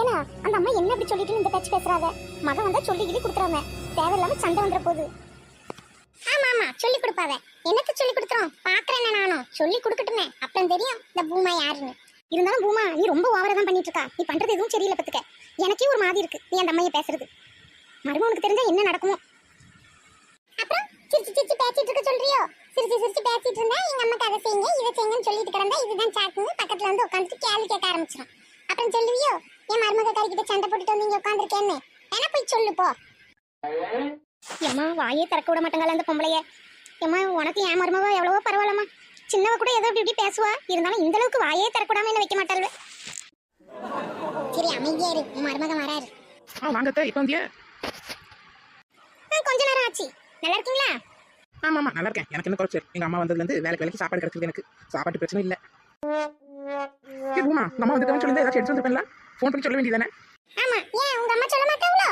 ஏன்னா அந்த அம்மா என்ன அப்படி சொல்லிட்டு இந்த பேச்சு பேசுறாங்க. மகன் வந்தா சொல்லிக்கிட்டு கொடுக்குறாங்க. தேவையில்லாம சண்டை வந்துற போகுது. ஆமா ஆமா சொல்லி கொடுப்பாவ. எனக்கு சொல்லி கொடுத்துறோம் பாக்குறேன். நானும் சொல்லி கொடுக்கட்டுமே, அப்புறம் தெரியும் இந்த பூமா யாருன்னு. இருந்தாலும் பூமா நீ ரொம்ப ஓவரா தான் பண்ணிட்டு இருக்கா. நீ பண்றது எதுவும் சரியில்லை பத்துக்க. எனக்கே ஒரு மாதிரி இருக்கு நீ அந்த அம்மையை பேசுறது. மருமகனுக்கு தெரிஞ்சா என்ன நடக்குமோ. அப்புறம் சிரிச்சு சிரிச்சு பேசிட்டு இருக்க சொல்றியோ? சிரிச்சு சிரிச்சு பேசிட்டு இருந்தா எங்க அம்மாக்கு அதை செய்யுங்க இதை செய்யுங்கன்னு சொல்லிட்டு கிடந்தா இதுதான் சாக்குன்னு பக்கத்துல வந்து உட்காந்துட்டு கேள்வி கேட்க ஆரம்பிச்சிடும். அப்புறம் சொல்லுவியோ என் மருமக கறிக்கிட்ட சண்டை போட்டுட்டு வந்து இங்க உட்காந்துருக்கேன்னு வேணா போய் சொல்லு போ. ஏம்மா வாயே திறக்க விட மாட்டாங்கல்ல அந்த பொம்பளைய. ஏம்மா உனக்கு என் மருமக எவ்வளவோ பரவாயில்லம்மா. சின்னவ கூட ஏதோ இப்படி இப்படி பேசுவா. இருந்தாலும் இந்த அளவுக்கு வாயே திறக்க விடாம என்ன வைக்க மாட்டாரு. சரி அமைதியா இரு, உன் மருமக வராரு. வாங்கத்த இப்போ வந்தியா? கொஞ்ச நேரம் ஆச்சு. நல்லா இருக்கீங்களா? ஆமா ஆமா நல்லா இருக்கேன். எனக்கு என்ன குறைச்சல், எங்க அம்மா வந்ததுலேருந்து வேலைக்கு சாப்பாடு கிடைச்சது. எனக்கு சாப்பாட்டு பிரச்சனை இல்லை. பூமா உங்க அம்மா வந்துட்டு சொல்லி ஏதாச்சும் எடுத்து வந்துருப்பேன்ல, ஃபோன் பண்ணி சொல்ல வேண்டியதானே? ஆமா, ஏன் உங்க அம்மா சொல்ல மாட்டாங்களோ?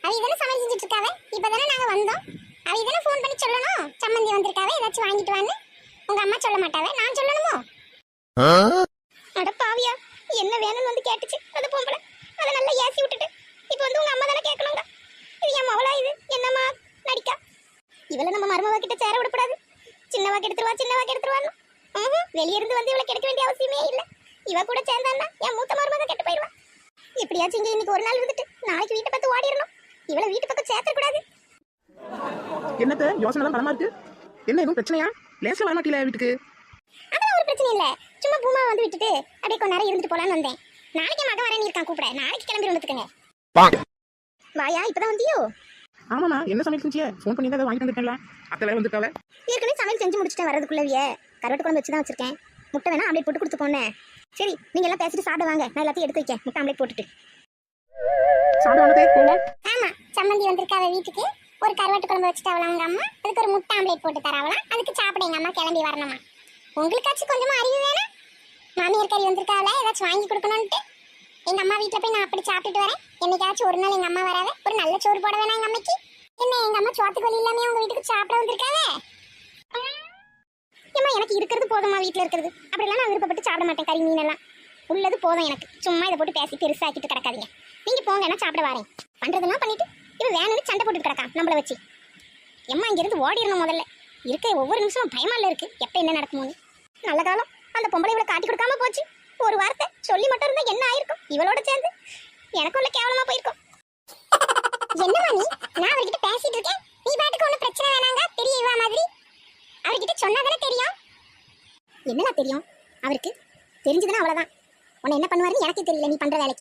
அவ இதெல்லாம் சமையல் செஞ்சுட்டு இருக்காவ. இப்பதானே நாங்க வந்தோம். அவ இதெல்லாம் ஃபோன் பண்ணி சொல்லணும். சம்மந்தி வந்திருக்காவ ஏதாச்சும் வாங்கிட்டு வான்னு. உங்க அம்மா சொல்ல மாட்டாவ, நான் சொல்லணுமோ? அட பாவியா, என்ன வேணும்னு வந்து கேட்டுச்சு அந்த பொம்பளை. அதை நல்லா ஏசி விட்டுட்டு இப்போ வந்து உங்க அம்மா தானே கேட்கணுங்க. இது என் மவளா? இது என்னம்மா நடிக்கா? இவளை நம்ம மருமவ கிட்ட சேர விடக்கூடாது. சின்னவா கெடுத்துருவான்னு வெளியே இருந்து வந்து இவளை கிடைக்க வேண்டிய அவசியமே இல்லை. இவ கூட சேர்ந்தான்னா என் மூத்த மருமக கெட்டு போயிடுவா. எப்படியாச்சும் இங்க இன்னைக்கு ஒரு நாள் இருந்துட்டு நாளைக்கு வீட்டை பார்த்து ஓடிடணும். இவளை வீட்டு பக்கம் சேர்த்தக்கூடாது. என்னத்த யோசனை தான் பலமா இருக்கு? என்ன எதுவும் பிரச்சனையா? லேசில் வர மாட்டீங்களா வீட்டுக்கு? அதெல்லாம் ஒரு பிரச்சனை இல்லை. சும்மா பூமா வந்து விட்டுட்டு அப்படியே கொஞ்ச நேரம் இருந்துட்டு போலான்னு வந்தேன். நாளைக்கு மகன் வரேன்னு இருக்கான் கூப்பிட. நாளைக்கு கிளம்பி வந்துட்டுங்க. வாயா இப்பதான் வந்தியோ? ஆமாண்ணா என்ன சமையல் செஞ்சிய? ஃபோன் பண்ணி தான் வாங்கிட்டு வந்துருக்கேன்ல. அத்தை வேலை வந்துருக்காவ. ஏற்கனவே சமையல் செஞ்சு முடிச்சுட்டேன். வரதுக்குள்ளவிய கருவாட்டு குழம்பு வச்சு தான் வச்சிருக்கேன். முட்டை வேணா ஆம்லேட் போட்டு கொடுத்து போனேன். சரி நீங்க எல்லாம் பேசிட்டு சாப்பிட வாங்க. நான் எல்லாத்தையும் எடுத்து வைக்கேன். முட்டை ஆம்லேட் போட்டுட்டு சாப்பிட வாங்கதே போவோம். ஆமா, சம்மந்தி வந்திருக்காவ வீட்டுக்கு. ஒரு கருவாட்டு குழம்பு வச்சுட்டாவலாம் உங்க அம்மா. அதுக்கு ஒரு முட்டை ஆம்லேட் போட்டு தராவலாம். அதுக்கு சாப்பிட எங்க அம்மா கிளம்பி வரணுமா? உங்களுக்காச்சும் கொஞ்சமா அறிவு வேணா? மாமியார் கறி வந்திருக்காவல ஏதாச்சும் வாங்கி கொடுக்கணும்ட்டு எங்க அம்மா வீட்டுல போய் நான் அப்படி சாப்பிட்டுட்டு வரேன். என்னைக்காச்சும் ஒரு நாள் எங்க அம்மா வராவ ஒரு நல்ல சோறு போட வேணா எங்க அம்மைக்கு? என்ன எங்க அம்மா சோத்துக்கு வழி இல்லாம உங்க வீட்டுக்கு சாப்பிட வந்திருக்காவே? ஏம்மா எனக்கு இருக்கிறது போதுமா? வீட்டுல இருக்கிறது அப்படிலாம் நான் விருப்பப்பட்டு சாப்பிட மாட்டேன். கறி மீன் எல்லாம் உள்ளது போதும் எனக்கு. சும்மா இதை போட்டு பேசி பெருசாக்கிட்டு கிடக்காதீங்க. நீங்க போங்க, நான் சாப்பிட வரேன். பண்றதெல்லாம் பண்ணிட்டு இவன் வேணும்னு சண்டை போட்டுட்டு கிடக்கா நம்மள வச்சு. எம்மா இங்கிருந்து ஓடிடணும். முதல்ல இருக்க ஒவ்வொரு நிமிஷமும் பயமா இல்ல இருக்கு எப்ப என்ன நடக்குமோன்னு. நல்ல காலம் அந்த பொம்பளை இவளை காட்டி கொடுக்காம போச்சு. ஒரு வார்த்தை சொல்லி மட்டும் இருந்தா என்ன ஆயிருக்கும்? இவளோட சேர்ந்து எனக்குள்ள கேவலமா போயிருக்கும். என்னமா நீ? நான் அவர்கிட்ட பேசிட்டு இருக்கேன். நீ பாட்டுக்கு ஒன்றும் பிரச்சனை வேணாங்க பெரிய இவா மாதிரி. அவர்கிட்ட சொன்னாதானே தெரியும். என்னடா தெரியும் அவருக்கு? தெரிஞ்சதுன்னா அவ்வளவுதான். உன்னை என்ன பண்ணுவாருன்னு எனக்கே தெரியல. நீ பண்ற வேலைக்கு